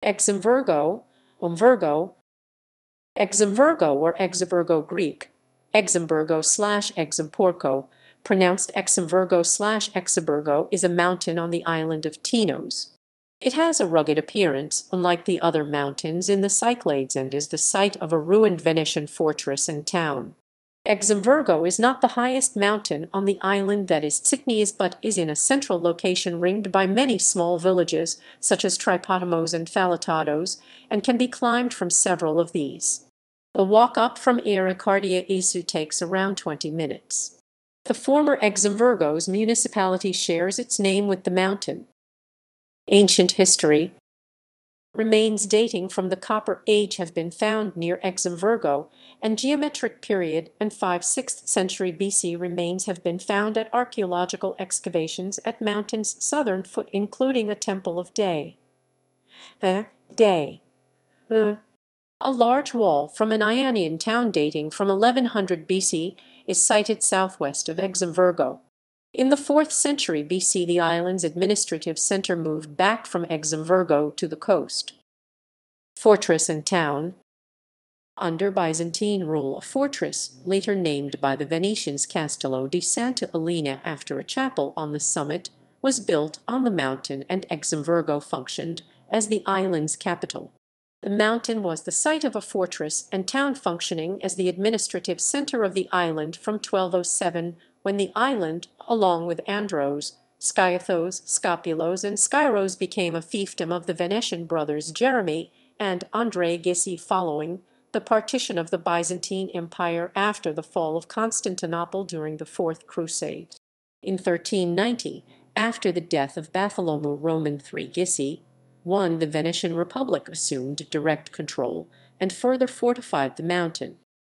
Exomvourgo, Exomvourgo, Exomvourgo or Exobourgo Greek, Exomvourgo/Exomporco, pronounced Exomvourgo/Exobourgo, is a mountain on the island of Tinos. It has a rugged appearance, unlike the other mountains in the Cyclades, and is the site of a ruined Venetian fortress and town. Exomvourgo is not the highest mountain on the island, that is Tsiknias, but is in a central location ringed by many small villages, such as Tripotamos and Falatados, and can be climbed from several of these. The walk up from Iera Kardia Iisou takes around 20 minutes. The former Exomvourgos municipality shares its name with the mountain. Ancient history. Remains dating from the Copper Age have been found near Exomvourgo, and geometric period and 5th–6th century BC remains have been found at archaeological excavations at mountain's southern foot, including a temple of Day. A large wall from an Ionian town dating from 1100 BC is sited southwest of Exomvourgo. In the 4th century BC, the island's administrative center moved back from Exomvourgo to the coast. Fortress and town. Under Byzantine rule, a fortress, later named by the Venetians Castello di Santa Elena after a chapel on the summit, was built on the mountain, and Exomvourgo functioned as the island's capital. The mountain was the site of a fortress and town functioning as the administrative center of the island from 1207, when the island, along with Andros, Sciathos, Scopulos, and Skyros, became a fiefdom of the Venetian brothers Jeremy and Andrei Gissi following the partition of the Byzantine Empire after the fall of Constantinople during the Fourth Crusade. In 1390, after the death of Bartholomew Roman III Gissi I, the Venetian Republic assumed direct control and further fortified the mountain.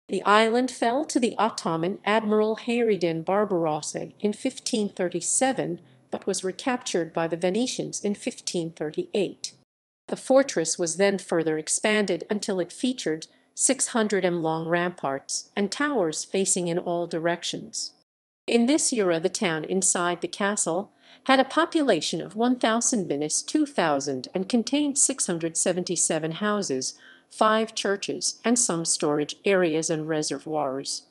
The island fell to the Ottoman Admiral Hayreddin Barbarossa in 1537, but was recaptured by the Venetians in 1538. The fortress was then further expanded until it featured 600 long ramparts and towers facing in all directions. In this era, the town inside the castle had a population of 1,000–2,000 and contained 677 houses, 5 churches, and some storage areas and reservoirs.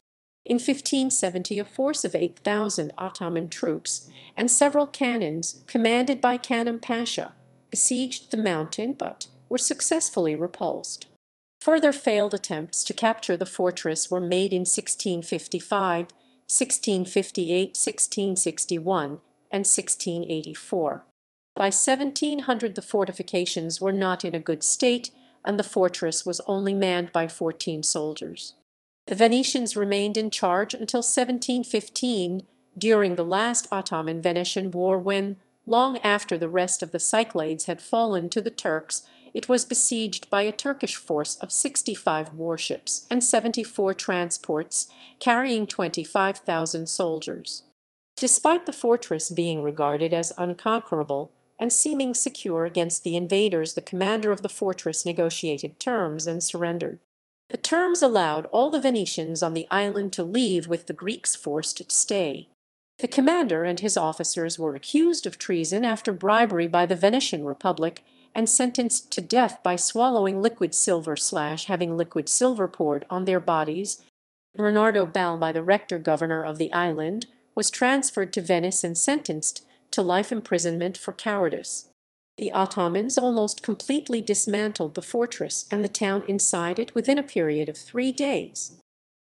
In 1570, a force of 8,000 Ottoman troops and several cannons, commanded by Kanem Pasha, besieged the mountain but were successfully repulsed. Further failed attempts to capture the fortress were made in 1655, 1658, 1661, and 1684. By 1700, the fortifications were not in a good state, and the fortress was only manned by 14 soldiers. The Venetians remained in charge until 1715, during the last Ottoman-Venetian War, when, long after the rest of the Cyclades had fallen to the Turks, it was besieged by a Turkish force of 65 warships and 74 transports, carrying 25,000 soldiers. Despite the fortress being regarded as unconquerable and seeming secure against the invaders, the commander of the fortress negotiated terms and surrendered. The terms allowed all the Venetians on the island to leave, with the Greeks forced to stay. The commander and his officers were accused of treason after bribery by the Venetian Republic, and sentenced to death by swallowing liquid silver / having liquid silver poured on their bodies. Bernardo Balbi, the rector-governor of the island, was transferred to Venice and sentenced to life imprisonment for cowardice. The Ottomans almost completely dismantled the fortress and the town inside it within a period of 3 days.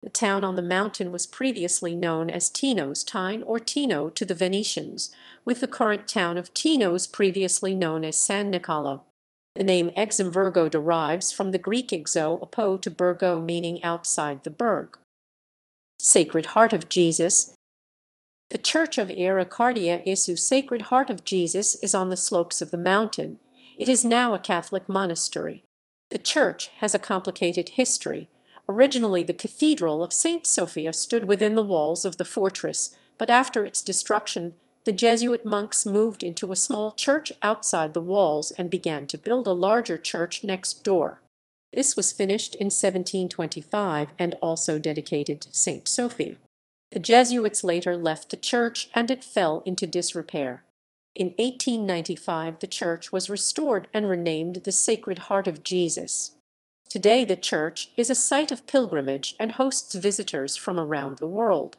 The town on the mountain was previously known as Tinos, Tyne or Tino to the Venetians, with the current town of Tinos previously known as San Nicolo. The name Exomvourgo derives from the Greek exo oppo to burgo, meaning outside the burg. Sacred Heart of Jesus. The Church of Iera Kardia Iisou, Sacred Heart of Jesus, is on the slopes of the mountain. It is now a Catholic monastery. The church has a complicated history. Originally, the Cathedral of St. Sophia stood within the walls of the fortress, but after its destruction, the Jesuit monks moved into a small church outside the walls and began to build a larger church next door. This was finished in 1725 and also dedicated to St. Sophia. The Jesuits later left the church and it fell into disrepair. In 1895, the church was restored and renamed the Sacred Heart of Jesus. Today, the church is a site of pilgrimage and hosts visitors from around the world.